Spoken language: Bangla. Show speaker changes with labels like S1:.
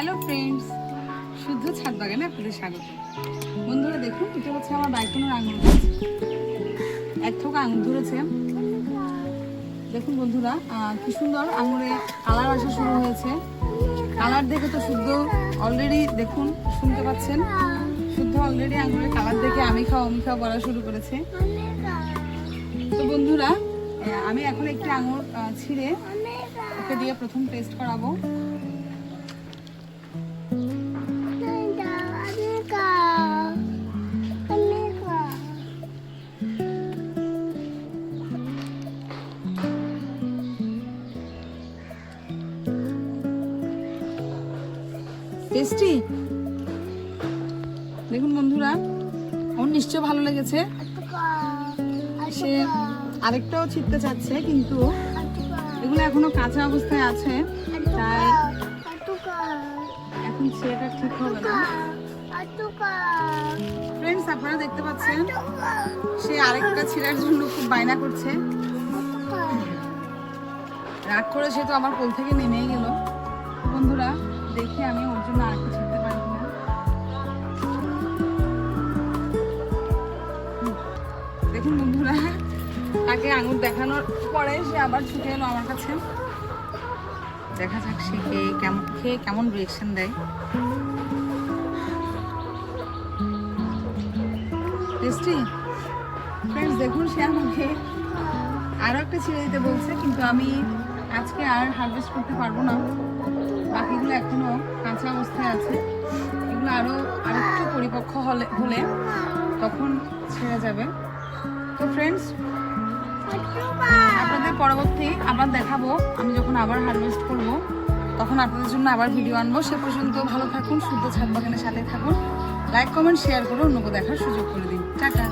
S1: হ্যালো ফ্রেন্ডস, শুদ্ধ ছাদ বাগানে আপনাদের স্বাগত। বন্ধুরা দেখুন, এটা হচ্ছে আমার বাইকনের আঙুর গাছ। এক থোক আঙুর ধরেছে। দেখুন বন্ধুরা, কি সুন্দর আঙুরে কালার আসা শুরু হয়েছে। কালার দেখে তো শুদ্ধ অলরেডি দেখুন, শুনতে পাচ্ছেন, শুদ্ধ অলরেডি আঙুরের কালার দেখে আমি খাও বলা শুরু করেছে। তো বন্ধুরা, আমি এখন একটি আঙুর ছিঁড়ে ওকে দিয়ে প্রথম টেস্ট করাবো। টেস্টি দেখুন বন্ধুরা, ওর নিশ্চয় ভালো লেগেছে। সে আরেকটাও ছিটতে চাচ্ছে, কিন্তু এগুলো এখনো কাঁচা অবস্থায় আছে, তাই এখন সেটা ঠিক হবে না। ফ্রেন্ডস, আপনারা দেখতে পাচ্ছেন সে আরেকটা ছিঁড়ার জন্য খুব বায়না করছে। রাগ করে সে তো আমার কোল থেকে নেমেই গেল। বন্ধুরা দেখি আমি ওর জন্য আরেকটা ছিঁড়তে পারি কিনা। দেখুন বন্ধুরা, তাকে আঙুর দেখানোর পরে সে আবার ছুটে এলো আমার কাছে। দেখা যাক সে খেয়ে কেমন রিয়েকশন দেয়। টেস্টি ফ্রেন্ডস, দেখুন সে আমাকে আরো একটা ছিঁড়ে দিতে বলছে, কিন্তু আমি আজকে আর হারভেস্ট করতে পারবো না। বাকিগুলো এখনো কাঁচা অবস্থায় আছে। এগুলো আরেকটু পরিপক্ক হলে তখন ছেড়ে যাবে। তো ফ্রেন্ডস, আপনাদের পরবর্তী আবার দেখাবো। আমি যখন আবার হারভেস্ট করব তখন আপনাদের জন্য আবার ভিডিও আনবো। সে পর্যন্ত ভালো থাকুন, শুদ্ধ ছাদ বাগানের সাথে থাকুন। লাইক, কমেন্ট, শেয়ার করে অন্যকে দেখার সুযোগ করে দিন। টাটা।